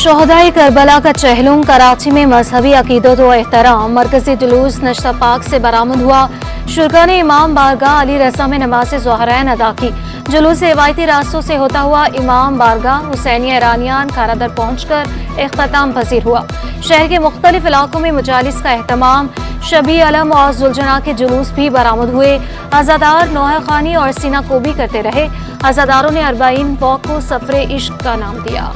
शोहदाए Karbala का चहलुम कराची में मजहबी अकीदत व एहतराम मरकजी जुलूस नश्ता पाक से बरामद हुआ। शुरका ने इमाम बारगाह अली रज़ा में नमाज ज़ोहरैन अदा की। जुलूस रिवायती रास्तों से होता हुआ इमाम बारगाह हुसैनिया ईरानियान खारादर पहुंचकर इख्तिताम पजीर हुआ। शहर के मुख्तलिफ इलाकों में मजालिस का एहतमाम, शबी अलम और जुलजना के जुलूस भी बरामद हुए। अज़ादार नोहा खानी और सीना कोबी करते रहे। अज़ादारों ने 40 वॉक को सफरे इश्क का नाम दिया।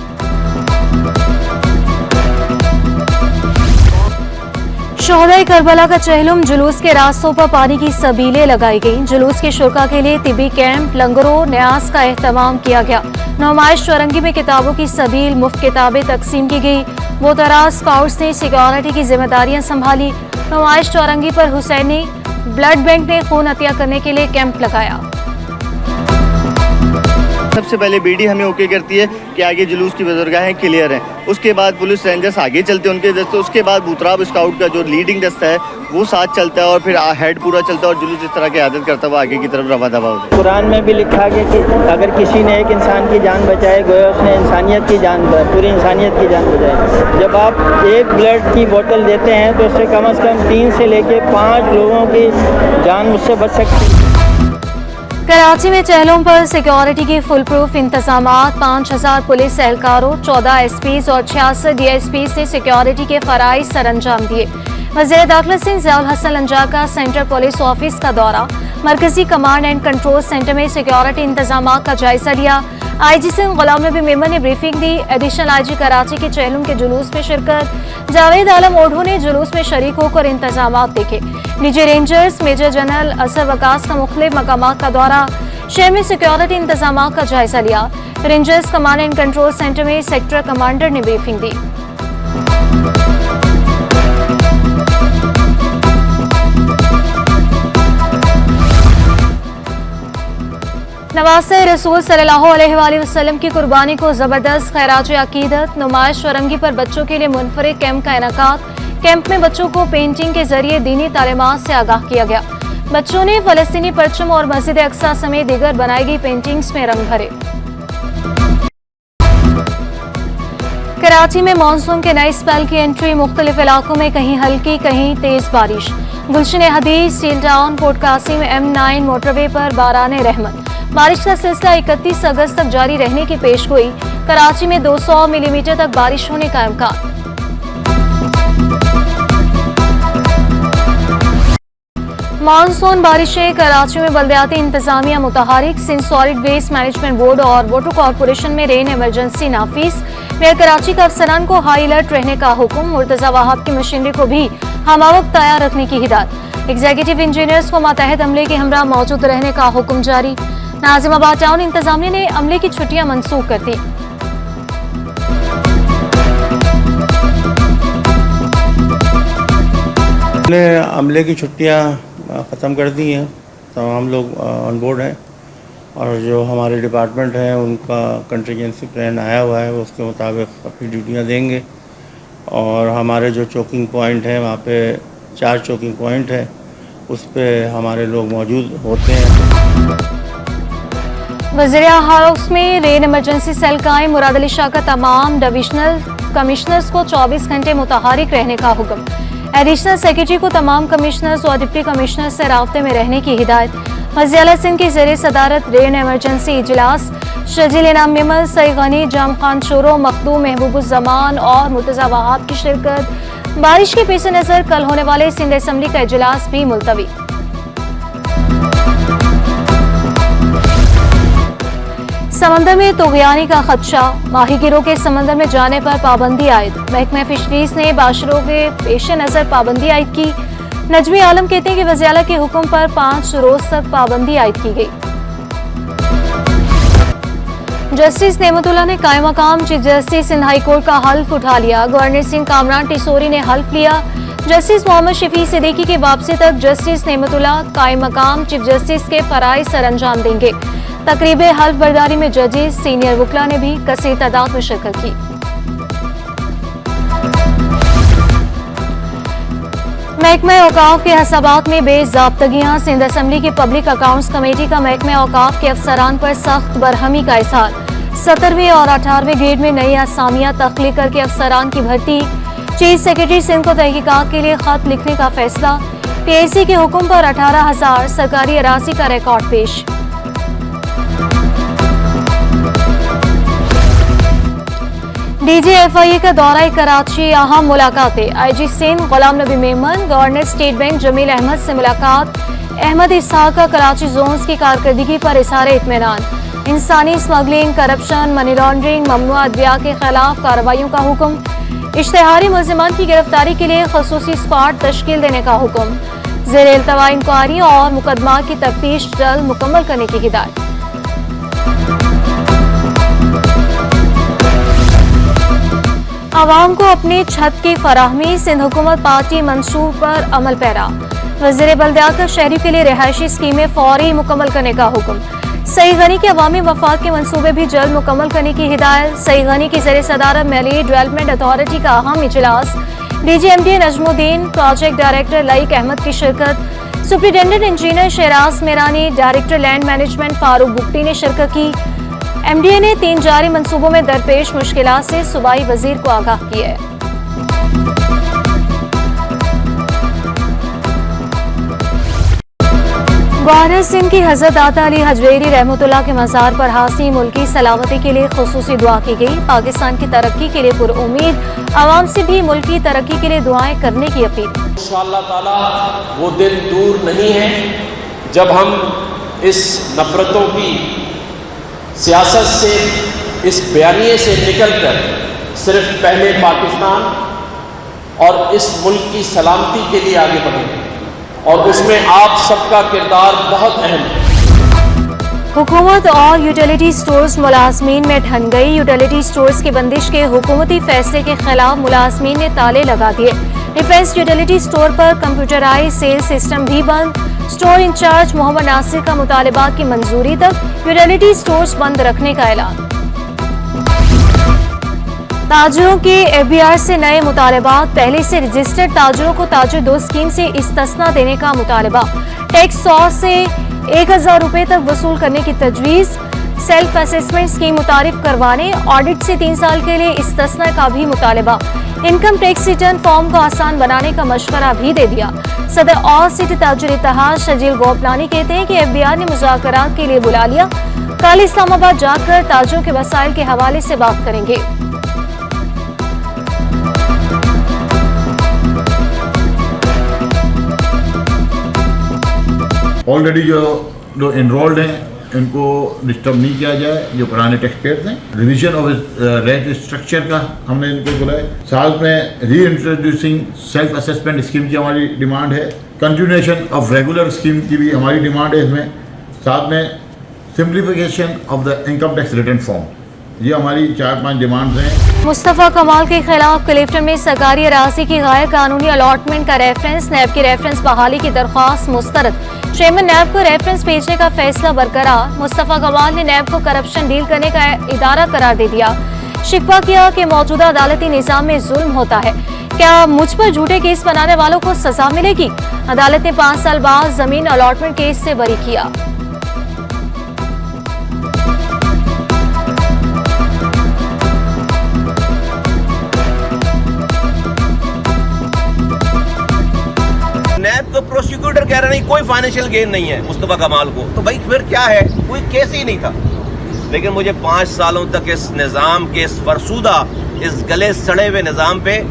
शोहदाए करबला का चहलुम जुलूस के रास्तों पर पानी की सबीलें लगाई गईं। जुलूस के शुरका के लिए तिबी कैंप, लंगरों, न्यास का एहतमाम किया गया। नुमाइश चौरंगी में किताबों की सबील, मुफ्त किताबें तकसीम की गई। मोतराज स्काउट्स ने सिक्योरिटी की जिम्मेदारियां संभाली। नुमाइश चौरंगी पर हुसैनी ब्लड बैंक ने खून अतिया करने के लिए कैंप लगाया। सबसे पहले बीडी हमें ओके करती है कि आगे जुलूस की बजुर्गाहें क्लियर हैं। उसके बाद पुलिस रेंजर्स आगे चलते हैं उनके दस्ते। उसके बाद बुतराब स्काउट का जो लीडिंग दस्ता है वो साथ चलता है और फिर हेड पूरा चलता है और जुलूस इस तरह की आदत करता हुआ आगे की तरफ रवा दवा होता है। कुरान में भी लिखा गया कि अगर किसी ने एक इंसान की जान बचाए, गोया उसने इंसानियत की जान, पूरी इंसानियत की जान बचाई। जब आप एक ब्लड की बोतल देते हैं तो उससे कम से कम 3 से लेकर 5 लोगों की जान मुझसे बच सकती है। कराची में चहलों पर सिक्योरिटी की फुल प्रूफ इंतजामात। 5000 पुलिस एहलकारों, 14 एसपीज और 66 डीएसपीज ने सिक्योरिटी के फराइज सरअंजाम दिए। वज़ीर दाखिला सिंह ज़ियाउल हसन लंजार का सेंट्रल पुलिस ऑफिस का दौरा, मरकजी कमांड एंड कंट्रोल सेंटर में सिक्योरिटी इंतजामात का जायजा लिया। आईजी सिंह गुलाम नबी मेमन ने ब्रीफिंग दी। एडिशनल आईजी कराची के चहलुम के जुलूस में शिरकत। जावेद आलम ओढ़ू ने जुलूस में शरीक होकर इंतजामात देखे। निजी रेंजर्स मेजर जनरल असर वकास का मुख्तलिफ मकामात का दौरा, शहर में सिक्योरिटी इंतजामात का जायजा लिया। Rangers command and control centre में सेक्टर कमांडर ने ब्रीफिंग दी। नवासे रसूल सल्लल्लाहु अलैहि वसल्लम की कुर्बानी को जबरदस्त खैराज अकीदत। नुमाइश चौरंगी पर बच्चों के लिए मुनफरिद कैंप का इनेकाद। कैंप में बच्चों को पेंटिंग के जरिए दीनी तालीमात से आगाह किया गया। बच्चों ने फलस्तीनी परचम और मस्जिद अक्सा समेत दीगर बनाई गई पेंटिंग्स में रंग भरे। कराची में मानसून के नए स्पेल की एंट्री, मुख्तलिफ इलाकों में कहीं हल्की कहीं तेज बारिश। Gulshan Hadeed, Steel Town, Port Qasim, M9 motorway पर बाराने रहमत। बारिश का सिलसिला 31 अगस्त तक जारी रहने की पेशगोई। कराची में 200 मिलीमीटर तक बारिश होने का इम्कान। मानसून बारिशें, कराची में बल्दियाती इंतजामिया मुतहरिक। Sindh solid waste management board और वाटर कॉरपोरेशन में रेन इमरजेंसी नाफिज। मेयर कराची का अफसरान को हाई अलर्ट रहने का हुक्म। मुर्तजा वहाब की मशीनरी को भी हमावक्त तैयार रखने की हिदायत। एग्जीक्यूटिव इंजीनियर्स को मातहत अमले के हमरा मौजूद रहने का हुक्म जारी। नाजिमाबाद टाउन इंतजामिया ने अमले की छुट्टियां मनसूख कर दी। हमने अमले की छुट्टियां ख़त्म कर दी हैं, तो हम लोग ऑन बोर्ड हैं और जो हमारे डिपार्टमेंट हैं उनका कंटीजेंसी प्लान आया हुआ है, उसके मुताबिक अपनी ड्यूटियां देंगे। और हमारे जो चोकिंग पॉइंट हैं वहाँ पे 4 चोकिंग पॉइंट हैं, उस पे हमारे लोग मौजूद होते हैं। वज़ीर हाउस में रेन इमरजेंसी सेल कायम। मुराद अली शाह का तमाम डिविजनल कमिश्नर्स को 24 घंटे मुतहरिक रहने का हुक्म। एडिशनल सेक्रेटरी को तमाम कमिश्नर्स और डिप्टी कमिश्नर से राब्ते में रहने की हिदायत। वज़ीर आला सिंध की ज़ेरे सदारत रेन इमरजेंसी इजलास। शजील इनाम मेमन, सईद गनी, जाम खान शोरो, मखदूम महबूबुज़्ज़मान और मुर्तज़ा वहाब की शिरकत। बारिश के पेश नज़र कल होने वाले सिंध असम्बली का इजलास भी मुलतवी। समंदर में तुग़यानी का खदशा, माहीगिरों के समंदर में जाने पर पाबंदी आयद। महकमा फिशरीज ने बाशरों के पेश नज़र पाबंदी आयद की। नजमी आलम कहते हैं कि वज़ीर आला के हुक्म पर 5 रोज तक पाबंदी आयद की गई। जस्टिस नेमतुल्लाह ने कायम मकाम chief justice Sindh High Court का हल्फ उठा लिया। गवर्नर सिंह कामरान टिसोरी ने हल्फ लिया। जस्टिस मोहम्मद शफी सिद्दीकी के वापसी तक जस्टिस नेमतुल्लाह कायम मकाम चीफ जस्टिस के फराइज सरअंजाम देंगे। तकरीब हल्फ बर्दारी में जजेस, सीनियर वकला ने भी कसीर तादाद में शिरकत की। महकमा औकाफ के हसाबात में बेज़ाब्तगियां। सिंध असम्बली की पब्लिक अकाउंट्स कमेटी का महकमा औकाफ के अफसरान पर सख्त बरहमी का इज़हार। 17वें और 18वें ग्रेड में नई असामियां तख्लीक करके अफसरान की भर्ती। चीफ सेक्रेटरी सिंध को तहकीकात के लिए खत लिखने का फैसला। पीएसी के हुक्म पर 18,000 सरकारी अराजी का रिकॉर्ड पेश। DGFIA का दौरा कराची, अहम मुलाकातें। IG Sindh Ghulam Nabi Memon, governor State Bank Jameel Ahmed से मुलाकात। अहमद इसहाक का कराची जोन्स की कारकर्दगी पर इज़हार इत्मीनान। इंसानी स्मगलिंग, करप्शन, मनी लॉन्ड्रिंग, ममनुआ अदविया के खिलाफ कार्रवाइयों का हुक्म। इश्तेहारी मुल्जिमान की गिरफ्तारी के लिए खसूसी स्क्वाड तश्कील देने का हुक्म। ज़ेर इल्तवा इंक्वायरी और मुकदमा की तफ्तीश जल्द मुकम्मल करने की हिदायत। आवाम को अपनी छत की फराहमी, सिंध हुकूमत पार्टी मंसूब पर अमल पैरा। वज़ीर बल्दियात का शहरी के लिए रिहायशी स्कीमें फौरी मुकम्मल करने का हुक्म। सईद गनी के अवामी मफाद के मंसूबे भी जल्द मुकम्मल करने की हिदायत। सईद गनी की ज़ेर सदारत मैली डेवलपमेंट अथॉरिटी का अहम इजलास। DGMD Najmuddin, project director Laeeq Ahmed की शिरकत। Superintendent engineer Shahraz Merani, director land management Farooq Butti ने शिरकत की। MDA ने 3 जारी मंसूबों में दरपेश मुश्किलात से सूबाई वजीर को आगाह किया है। गवर्नर सिंध की हजरत दाता अली हजवेरी रहमतुल्लाह के मज़ार पर हासिल मुल्की सलामती के लिए खुसूसी दुआ की गई। पाकिस्तान की तरक्की के लिए पुरउम्मीद आवाम से भी मुल्की तरक्की के लिए दुआएं करने की अपील। इंशाअल्लाह ताला वो दिन दूर नहीं है जब हम इस नफरतों की सियासत से, इस बयानिए से निकलकर सिर्फ पहले पाकिस्तान और इस मुल्क की सलामती के लिए आगे बढ़ेंगे और उसमें आप सबका किरदार बहुत अहम है। हुकूमत और यूटिलिटी स्टोर्स मुलाजमीन में ठन गई। यूटिलिटी स्टोर्स की बंदिश के हुकूमती फैसले के खिलाफ मुलाजमीन ने ताले लगा दिए। डिफेंस यूटिलिटी स्टोर पर कंप्यूटराइज सेल सिस्टम भी बंद। स्टोर इंचार्ज मोहम्मद नासिर का मुतालिबात की मंजूरी तक यूटिलिटी स्टोर्स बंद रखने का ऐलान। ताजरों के FBR से नए मुतालबात। पहले से रजिस्टर्ड ताजरों को ताजर 2 स्कीम से इस्तिस्ना देने का मुतालबा। टैक्स 100 से 1,000 रुपए तक वसूल करने की तजवीज़। सेल्फ असेसमेंट स्कीम मुतारिफ करवाने, ऑडिट से 3 साल के लिए इस्तिस्ना का भी मुतालबा। इनकम टैक्स रिटर्न फॉर्म को आसान बनाने का मशवरा भी दे दिया। सदर और सिटी ताजुर इत्तेहाद शजील गोपलानी कहते हैं कि FBR ने मुज़ाकरात के लिए बुला लिया। कल इस्लामाबाद जाकर ताजरों के वसाइल के हवाले से बात करेंगे। ऑलरेडी जो इनरोल्ड हैं इनको डिस्टर्ब नहीं किया जाए, जो पुराने टैक्स पेयर्स हैं। रिवीजन ऑफ रेट स्ट्रक्चर का हमने इनको बुलाया। साथ में री इंट्रोड्यूसिंग सेल्फ असेसमेंट स्कीम की हमारी डिमांड है। कंटिन्यूएशन ऑफ रेगुलर स्कीम की भी हमारी डिमांड है इसमें। साथ में simplification of the income tax return form. ये हमारी 4-5 डिमांड्स हैं। मुस्तफ़ा कमाल के खिलाफ क्लिफ्टन में सरकारी अराजी की गैर कानूनी अलॉटमेंट का रेफरेंस। नैब की रेफरेंस बहाली की दरख्वास्त मुस्तरद। चेयरमैन नैब को रेफरेंस भेजने का फैसला बरकरार। मुस्तफ़ा कमाल ने नैब को करप्शन डील करने का इदारा करार दे दिया। शिकवा किया कि मौजूदा अदालती निज़ाम में जुल्म होता है। क्या मुझ पर झूठे केस बनाने वालों को सजा मिलेगी? अदालत ने 5 साल बाद जमीन अलॉटमेंट केस से बरी किया। नैब को प्रोसिक्यूटर कह रहे नहीं कोई फाइनेंशियल गेन नहीं है मुस्तफा कमाल को, तो भाई फिर क्या है? कोई केस ही नहीं था। लेकिन मुझे 5 सालों तक इस निज़ाम के, इस फरसूदा, इस गले सड़े हुए निज़ाम पे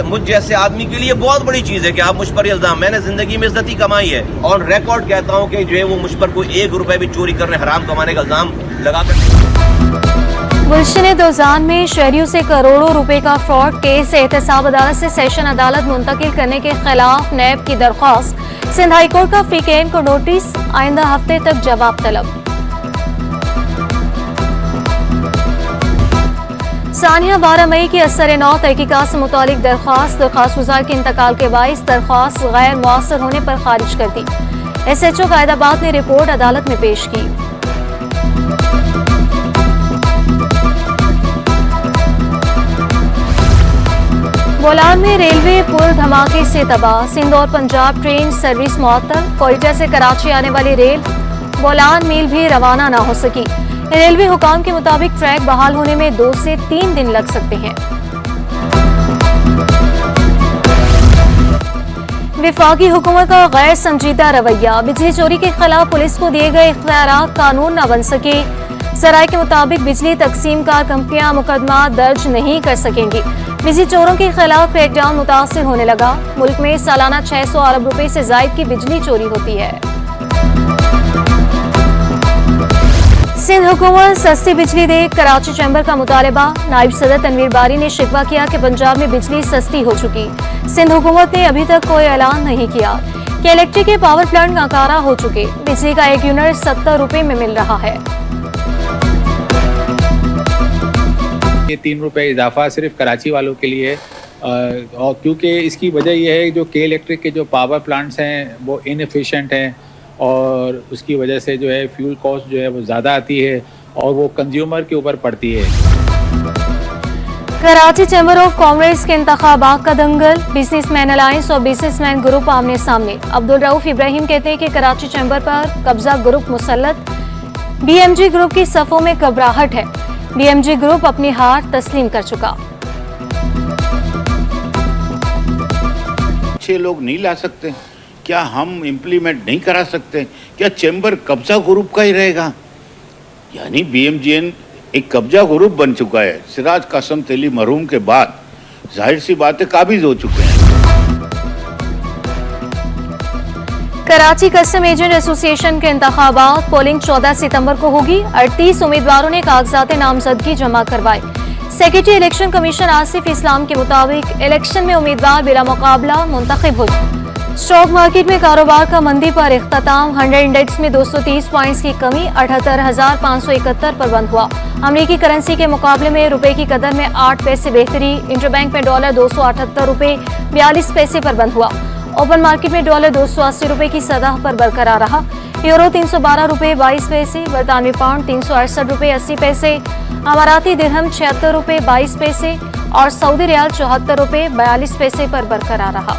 मुझ जैसे आदमी के लिए बहुत बड़ी चीज़ है कि आप मुझ पर इल्ज़ाम, मैंने ज़िंदगी में इज्जत ही कमाई है और रिकॉर्ड कहता हूँ कि जो है वो मुझ पर कोई 1 रुपए भी चोरी करने, हराम कमाने का इल्ज़ाम लगाकर। गुलशन दोजान में शहरियों से करोड़ों रुपए का फ्रॉड केस। एहतसाब अदालत से सेशन अदालत मुंतकिल करने के खिलाफ नैब की दरख्वास्त। सिंध हाईकोर्ट का फीकेन को नोटिस। आइंदा हफ्ते तक जवाब तलब। सानिया 12 मई की असर नौ तहकीकात से मुतालिक दरख्वास्त गुजार के इंतकाल के बाइस दरख्वास्त गैर मुअस्सर होने पर खारिज कर दी। SHO कायदाबाद ने रिपोर्ट अदालत में पेश की। बोलान में रेलवे पुल धमाके से तबाह। सिंध और पंजाब ट्रेन सर्विस मुअत्तल। कोयटा से कराची आने वाली रेल बोलान मील भी रवाना न हो सकी। रेलवे हुकाम के मुताबिक ट्रैक बहाल होने में 2 से 3 दिन लग सकते हैं। विफाकी हुकूमत का गैर संजीदा रवैया, बिजली चोरी के खिलाफ पुलिस को दिए गए इख्तियारात कानून न बन सके। सराय के मुताबिक बिजली तकसीम कार कंपनियां मुकदमा दर्ज नहीं कर सकेंगी। बिजली चोरों के खिलाफ क्रैकडाउन मुतासिर होने लगा। मुल्क में सालाना 600 अरब रुपए से जायद की बिजली चोरी होती है। सिंध हुकूमत सस्ती बिजली दे, कराची चैम्बर का मुतालबा। नायब सदर तनवीर बारी ने शिकवा किया कि पंजाब में बिजली सस्ती हो चुकी। सिंध हुकूमत ने अभी तक कोई ऐलान नहीं किया कि इलेक्ट्रिक के पावर प्लांट नाकारा हो चुके। बिजली का एक यूनिट 70 रुपए में मिल रहा है। ये 3 रुपये इजाफा सिर्फ कराची वालों के लिए और क्योंकि इसकी वजह यह है जो के इलेक्ट्रिक के जो पावर प्लांट्स हैं वो इनएफिशिएंट हैं और उसकी वजह से जो है फ्यूल कॉस्ट जो है वो ज़्यादा आती है और वो कंज्यूमर के ऊपर पड़ती है। कराची चैम्बर ऑफ कॉमर्स के इंतखाबात का दंगल, बिजनेसमैन अलायंस और बिजनेसमैन ग्रुप आमने सामने। अब्दुल रऊफ इब्राहिम कहते हैं कि कराची चैम्बर पर कब्जा ग्रुप मुसल्लत। बीएमजी ग्रुप की सफ़ों में घबराहट है। बीएमजी ग्रुप अपनी हार तस्लीम कर चुका। 6 लोग नहीं ला सकते, क्या हम इम्प्लीमेंट नहीं करा सकते? क्या चैम्बर कब्जा ग्रुप का ही रहेगा? यानी बीएमजीएन एक कब्जा ग्रुप बन चुका है। सिराज कासम तेली मरहूम के बाद जाहिर सी बात है काबिज हो चुके हैं। कराची कस्टम एजेंट एसोसिएशन के इंतखाबात, पोलिंग 14 सितंबर को होगी। 38 उम्मीदवारों ने कागजात नामजदगी जमा करवाए। सेक्रेटरी इलेक्शन कमीशन आसिफ इस्लाम के मुताबिक इलेक्शन में उम्मीदवार बिला मुकाबला मुंतखब हो। स्टॉक मार्केट में कारोबार का मंदी पर इख्तिताम। 100 इंडेक्स में 230 पॉइंट्स की कमी 78,571 पर बंद हुआ। अमेरिकी करेंसी के मुकाबले में रुपए की कदर में 8 पैसे बेहतरी। इंटरबैंक में डॉलर 278 रुपए 42 पैसे पर बंद हुआ। ओपन मार्केट में डॉलर 280 रुपए की सतह पर बरकरार रहा। यूरो 312 रुपए 22 पैसे, बरतानवी पाउंड 368 रुपए 80 पैसे, अमाराती दिरहम 76 रुपए 22 पैसे और सऊदी रियाल 74 रुपए 42 पैसे पर बरकरार रहा।